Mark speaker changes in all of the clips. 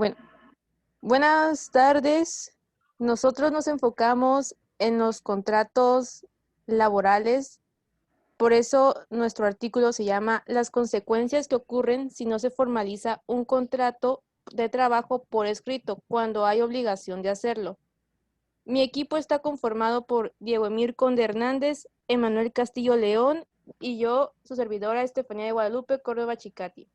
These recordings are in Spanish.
Speaker 1: Bueno, buenas tardes. Nosotros nos enfocamos en los contratos laborales. Por eso nuestro artículo se llama Las consecuencias que ocurren si no se formaliza un contrato de trabajo por escrito cuando hay obligación de hacerlo. Mi equipo está conformado por Diego Emir Conde Hernández, Emanuel Castillo León y yo, su servidora Estefanía de Guadalupe Córdoba Chicati.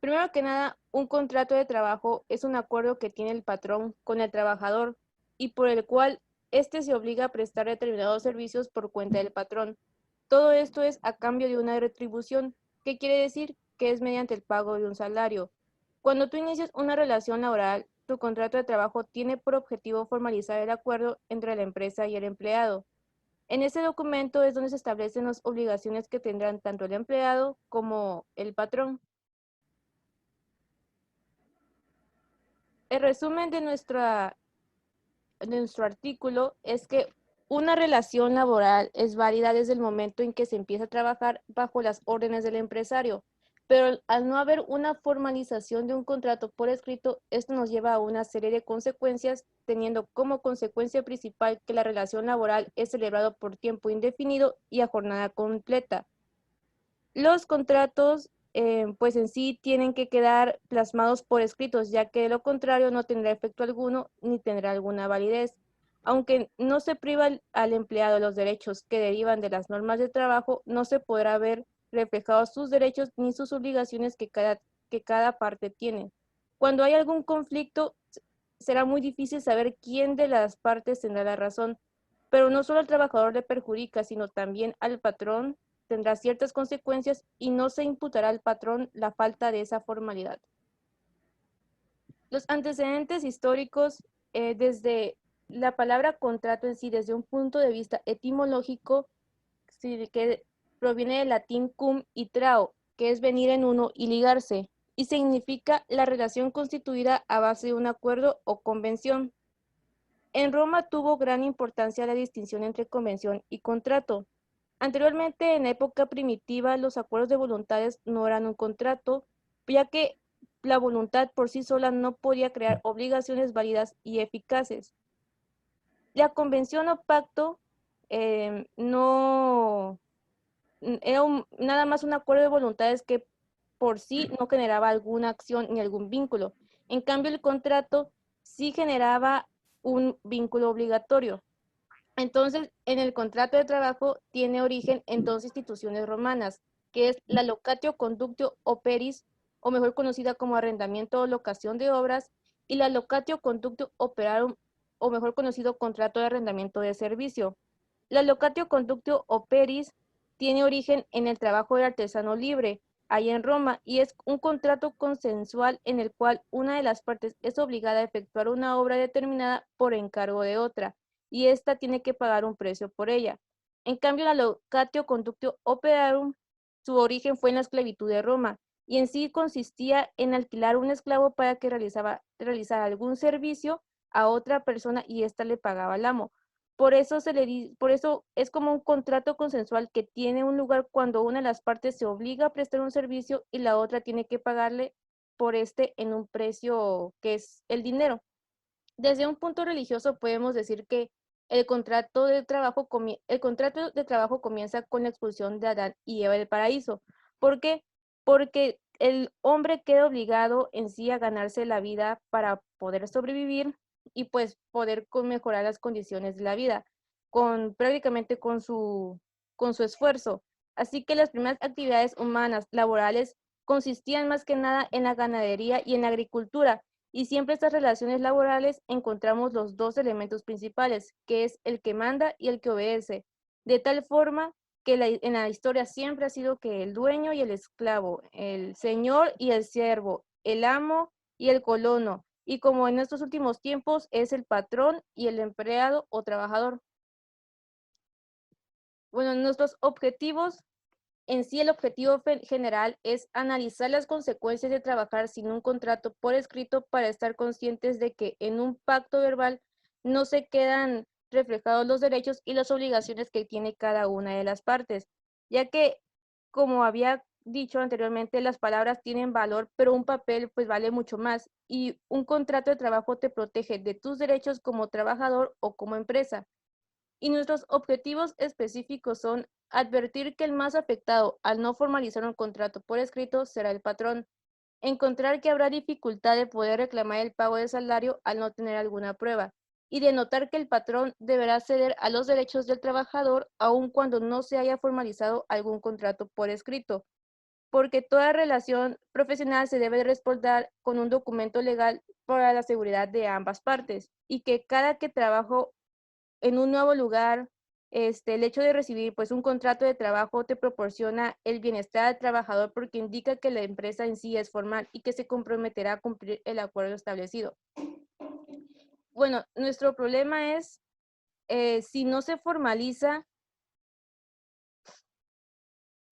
Speaker 1: Primero que nada, un contrato de trabajo es un acuerdo que tiene el patrón con el trabajador y por el cual éste se obliga a prestar determinados servicios por cuenta del patrón. Todo esto es a cambio de una retribución, que quiere decir que es mediante el pago de un salario. Cuando tú inicias una relación laboral, tu contrato de trabajo tiene por objetivo formalizar el acuerdo entre la empresa y el empleado. En ese documento es donde se establecen las obligaciones que tendrán tanto el empleado como el patrón. El resumen de nuestro artículo es que una relación laboral es válida desde el momento en que se empieza a trabajar bajo las órdenes del empresario, pero al no haber una formalización de un contrato por escrito, esto nos lleva a una serie de consecuencias, teniendo como consecuencia principal que la relación laboral es celebrada por tiempo indefinido y a jornada completa. Los contratos, pues en sí tienen que quedar plasmados por escritos, ya que de lo contrario no tendrá efecto alguno ni tendrá alguna validez. Aunque no se priva al empleado de los derechos que derivan de las normas de trabajo, no se podrá ver reflejados sus derechos ni sus obligaciones que cada parte tiene. Cuando hay algún conflicto, será muy difícil saber quién de las partes tendrá la razón, pero no solo al trabajador le perjudica, sino también al patrón tendrá ciertas consecuencias y no se imputará al patrón la falta de esa formalidad. Los antecedentes históricos, desde la palabra contrato en sí, desde un punto de vista etimológico, sí, que proviene del latín cum y trao, que es venir en uno y ligarse, y significa la relación constituida a base de un acuerdo o convención. En Roma tuvo gran importancia la distinción entre convención y contrato. Anteriormente, en época primitiva, los acuerdos de voluntades no eran un contrato, ya que la voluntad por sí sola no podía crear obligaciones válidas y eficaces. La convención o pacto no era nada más un acuerdo de voluntades que por sí no generaba alguna acción ni algún vínculo. En cambio, el contrato sí generaba un vínculo obligatorio. Entonces, en el contrato de trabajo tiene origen en dos instituciones romanas, que es la locatio conductio operis, o mejor conocida como arrendamiento o locación de obras, y la locatio conductio operarum, o mejor conocido contrato de arrendamiento de servicio. La locatio conductio operis tiene origen en el trabajo del artesano libre, ahí en Roma, y es un contrato consensual en el cual una de las partes es obligada a efectuar una obra determinada por encargo de otra y ésta tiene que pagar un precio por ella. En cambio, la locatio conductio operarum, su origen fue en la esclavitud de Roma, y en sí consistía en alquilar un esclavo para que realizara algún servicio a otra persona y ésta le pagaba al amo. Por eso es como un contrato consensual que tiene un lugar cuando una de las partes se obliga a prestar un servicio y la otra tiene que pagarle por este en un precio que es el dinero. Desde un punto religioso podemos decir que el contrato de trabajo comienza con la expulsión de Adán y Eva del paraíso. ¿Por qué? Porque el hombre queda obligado en sí a ganarse la vida para poder sobrevivir y pues poder mejorar las condiciones de la vida, prácticamente con su esfuerzo. Así que las primeras actividades humanas laborales consistían más que nada en la ganadería y en la agricultura, y siempre estas relaciones laborales encontramos los dos elementos principales, que es el que manda y el que obedece, de tal forma que en la historia siempre ha sido que el dueño y el esclavo, el señor y el siervo, el amo y el colono, y como en estos últimos tiempos es el patrón y el empleado o trabajador. Bueno, nuestros objetivos en sí, el objetivo general es analizar las consecuencias de trabajar sin un contrato por escrito para estar conscientes de que en un pacto verbal no se quedan reflejados los derechos y las obligaciones que tiene cada una de las partes, ya que, como había dicho anteriormente, las palabras tienen valor, pero un papel pues vale mucho más. Y un contrato de trabajo te protege de tus derechos como trabajador o como empresa. Y nuestros objetivos específicos son advertir que el más afectado al no formalizar un contrato por escrito será el patrón, encontrar que habrá dificultad de poder reclamar el pago de salario al no tener alguna prueba, y de notar que el patrón deberá ceder a los derechos del trabajador aun cuando no se haya formalizado algún contrato por escrito, porque toda relación profesional se debe respaldar con un documento legal para la seguridad de ambas partes, y que cada que trabajo en un nuevo lugar, el hecho de recibir pues un contrato de trabajo te proporciona el bienestar del trabajador porque indica que la empresa en sí es formal y que se comprometerá a cumplir el acuerdo establecido. Bueno, nuestro problema es si no se formaliza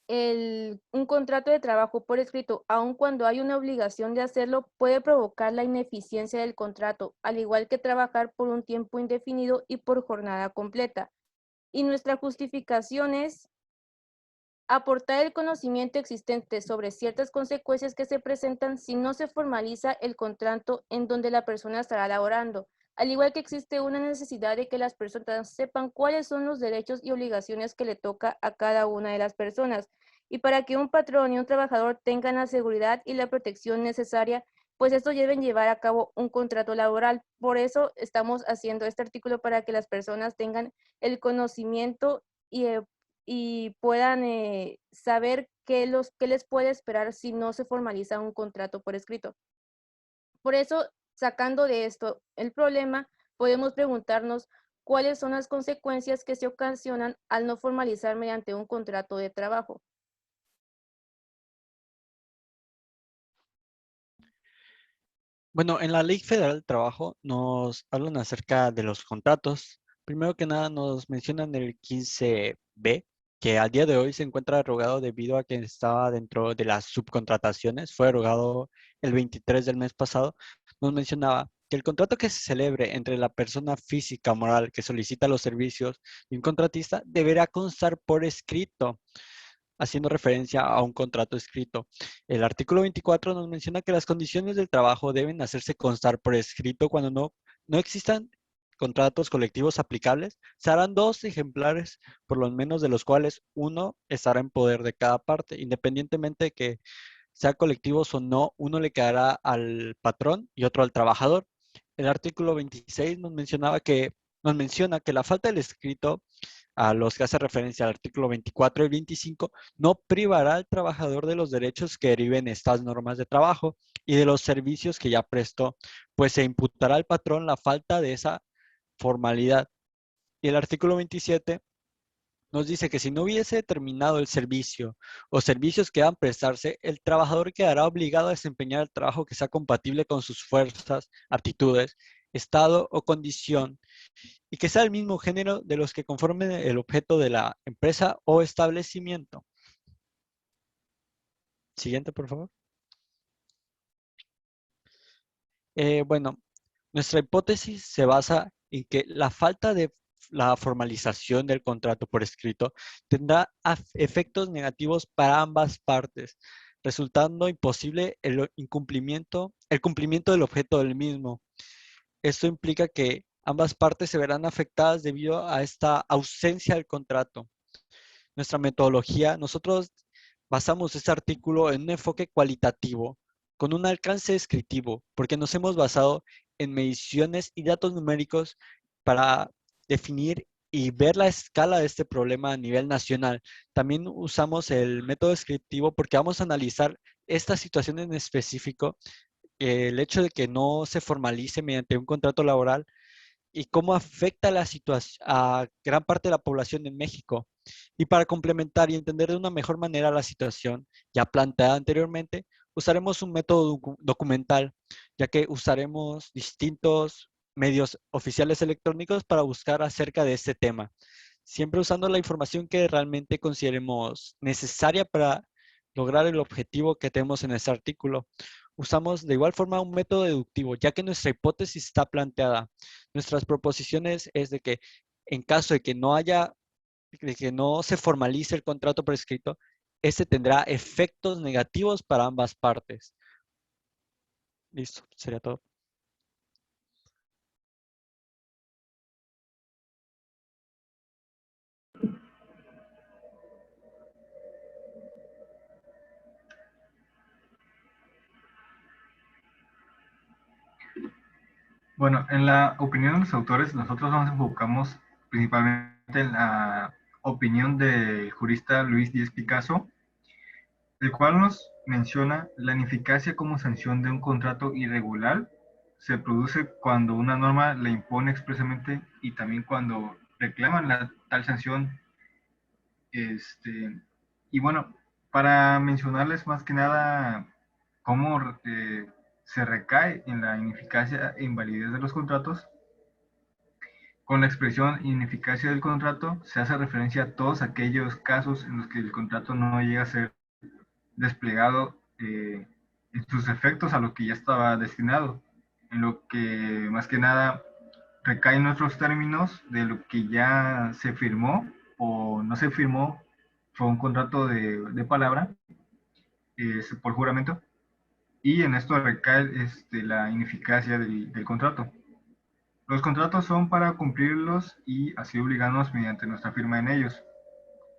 Speaker 1: un contrato de trabajo por escrito, aun cuando hay una obligación de hacerlo, puede provocar la ineficiencia del contrato, al igual que trabajar por un tiempo indefinido y por jornada completa. Y nuestra justificación es aportar el conocimiento existente sobre ciertas consecuencias que se presentan si no se formaliza el contrato en donde la persona estará laborando, al igual que existe una necesidad de que las personas sepan cuáles son los derechos y obligaciones que le toca a cada una de las personas. Y para que un patrón y un trabajador tengan la seguridad y la protección necesaria, pues estos deben llevar a cabo un contrato laboral. Por eso estamos haciendo este artículo para que las personas tengan el conocimiento y puedan saber qué les puede esperar si no se formaliza un contrato por escrito. Por eso, sacando de esto el problema, podemos preguntarnos cuáles son las consecuencias que se ocasionan al no formalizar mediante un contrato de trabajo.
Speaker 2: Bueno, en la Ley Federal del Trabajo nos hablan acerca de los contratos. Primero que nada nos mencionan el 15B, que al día de hoy se encuentra derogado debido a que estaba dentro de las subcontrataciones. Fue derogado el 23 del mes pasado. Nos mencionaba que el contrato que se celebre entre la persona física o moral que solicita los servicios y un contratista deberá constar por escrito, haciendo referencia a un contrato escrito. El artículo 24 nos menciona que las condiciones del trabajo deben hacerse constar por escrito cuando no existan contratos colectivos aplicables. Se harán dos ejemplares, por lo menos de los cuales uno estará en poder de cada parte, independientemente de que sea colectivos o no, uno le quedará al patrón y otro al trabajador. El artículo 26 nos menciona que la falta del escrito, a los que hace referencia al artículo 24 y 25, no privará al trabajador de los derechos que deriven estas normas de trabajo y de los servicios que ya prestó, pues se imputará al patrón la falta de esa formalidad. Y el artículo 27 nos dice que si no hubiese terminado el servicio o servicios que deban prestarse, el trabajador quedará obligado a desempeñar el trabajo que sea compatible con sus fuerzas, aptitudes, estado o condición y que sea el mismo género de los que conformen el objeto de la empresa o establecimiento. Siguiente, por favor. Bueno, nuestra hipótesis se basa en que la falta de la formalización del contrato por escrito tendrá efectos negativos para ambas partes, resultando imposible el cumplimiento del objeto del mismo. Esto implica que ambas partes se verán afectadas debido a esta ausencia del contrato. Nuestra metodología, nosotros basamos este artículo en un enfoque cualitativo, con un alcance descriptivo, porque nos hemos basado en mediciones y datos numéricos para definir y ver la escala de este problema a nivel nacional. También usamos el método descriptivo porque vamos a analizar esta situación en específico, el hecho de que no se formalice mediante un contrato laboral y cómo afecta la situación a gran parte de la población en México. Y para complementar y entender de una mejor manera la situación ya planteada anteriormente, usaremos un método documental, ya que usaremos distintos medios oficiales electrónicos para buscar acerca de este tema, siempre usando la información que realmente consideremos necesaria para lograr el objetivo que tenemos en este artículo. Usamos de igual forma un método deductivo, ya que nuestra hipótesis está planteada. Nuestras proposiciones es de que en caso de que no se formalice el contrato por escrito, este tendrá efectos negativos para ambas partes. Listo, sería todo.
Speaker 3: Bueno, en la opinión de los autores, nosotros nos enfocamos principalmente en la opinión del jurista Luis Díaz Picasso, el cual nos menciona la ineficacia como sanción de un contrato irregular se produce cuando una norma la impone expresamente y también cuando reclaman la tal sanción. Y bueno, para mencionarles más que nada cómo se recae en la ineficacia e invalidez de los contratos, con la expresión ineficacia del contrato se hace referencia a todos aquellos casos en los que el contrato no llega a ser desplegado en sus efectos a lo que ya estaba destinado, en lo que más que nada recaen nuestros términos de lo que ya se firmó o no se firmó, fue un contrato de palabra por juramento, y en esto recae la ineficacia del contrato. Los contratos son para cumplirlos y así obligarnos mediante nuestra firma en ellos.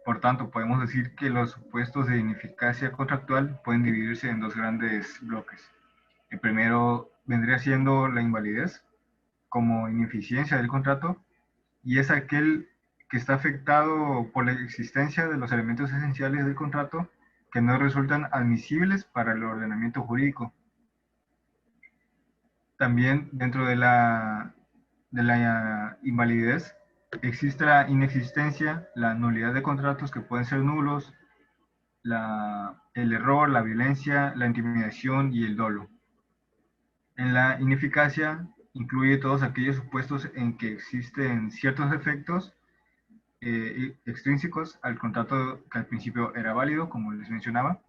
Speaker 3: Por tanto, podemos decir que los supuestos de ineficacia contractual pueden dividirse en dos grandes bloques. El primero vendría siendo la invalidez como ineficiencia del contrato, y es aquel que está afectado por la existencia de los elementos esenciales del contrato que no resultan admisibles para el ordenamiento jurídico. También dentro de la invalidez existe la inexistencia, la nulidad de contratos que pueden ser nulos, el error, la violencia, la intimidación y el dolo. En la ineficacia incluye todos aquellos supuestos en que existen ciertos efectos extrínsecos al contrato que al principio era válido, como les mencionaba,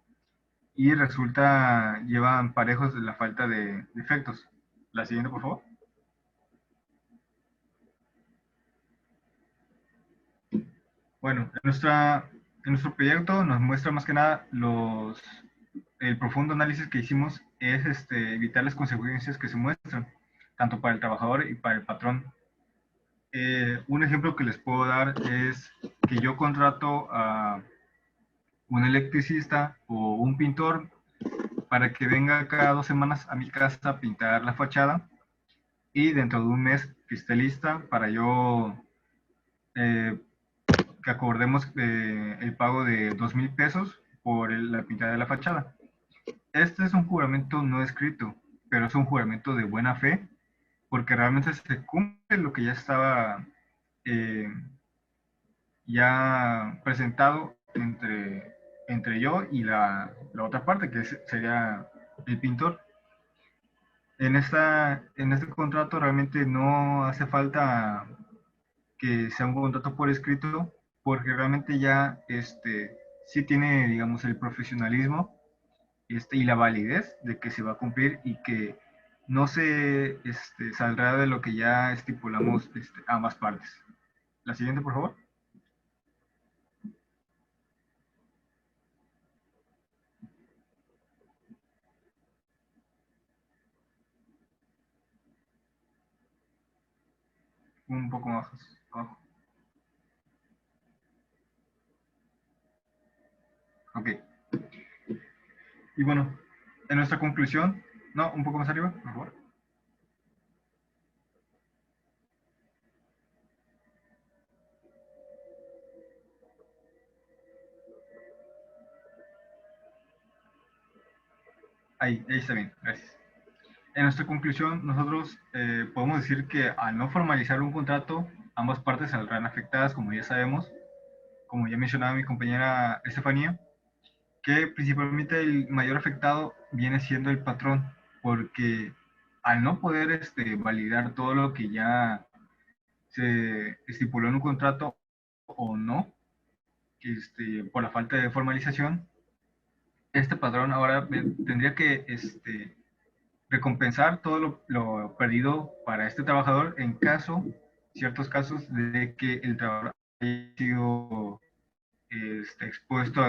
Speaker 3: y llevan parejos de la falta de efectos. La siguiente, por favor. Bueno, en nuestro proyecto nos muestra más que nada el profundo análisis que hicimos es evitar las consecuencias que se muestran, tanto para el trabajador y para el patrón. Un ejemplo que les puedo dar es que yo contrato a un electricista o un pintor para que venga cada 2 semanas a mi casa a pintar la fachada, y dentro de un mes que esté lista para yo que acordemos el pago de 2,000 pesos por la pintada de la fachada. Este es un juramento no escrito, pero es un juramento de buena fe, porque realmente se cumple lo que ya estaba eh, ya presentado entre yo y la otra parte, que sería el pintor. En este contrato realmente no hace falta que sea un contrato por escrito, porque realmente ya sí tiene, digamos, el profesionalismo y la validez de que se va a cumplir y que no se saldrá de lo que ya estipulamos ambas partes. La siguiente, por favor. Un poco más abajo. Ok. Y bueno, en nuestra conclusión, no, un poco más arriba, por favor. Ahí está bien, gracias. En nuestra conclusión, nosotros podemos decir que al no formalizar un contrato, ambas partes saldrán afectadas, como ya sabemos, como ya mencionaba mi compañera Estefanía, que principalmente el mayor afectado viene siendo el patrón, porque al no poder validar todo lo que ya se estipuló en un contrato o no, por la falta de formalización, este patrón ahora tendría que recompensar todo lo perdido para este trabajador en ciertos casos de que el trabajador haya sido expuesto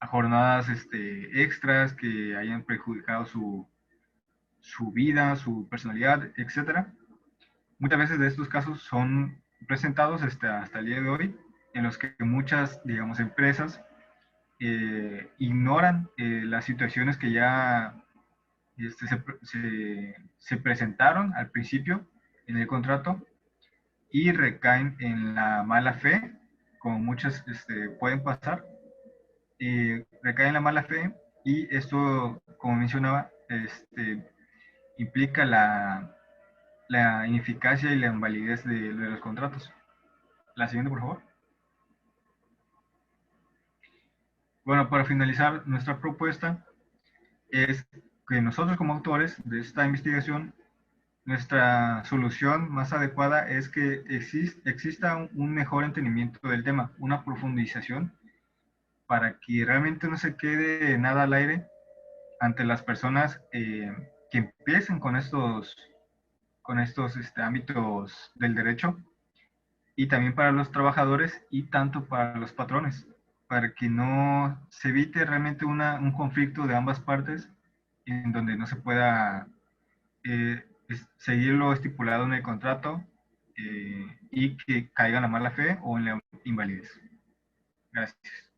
Speaker 3: a jornadas extras que hayan perjudicado su vida, su personalidad, etcétera. Muchas veces de estos casos son presentados hasta el día de hoy, en los que muchas, digamos, empresas ignoran las situaciones que ya se presentaron al principio en el contrato y recaen en la mala fe, como muchas pueden pasar, recaen en la mala fe y esto, como mencionaba, implica la ineficacia y la invalidez de los contratos. La siguiente, por favor. Bueno, para finalizar, nuestra propuesta es que nosotros como autores de esta investigación, nuestra solución más adecuada es que exista un mejor entendimiento del tema, una profundización, para que realmente no se quede nada al aire ante las personas que empiecen con estos ámbitos del derecho, y también para los trabajadores y tanto para los patrones, para que no se evite realmente un conflicto de ambas partes en donde no se pueda seguir lo estipulado en el contrato y que caiga en la mala fe o en la invalidez. Gracias.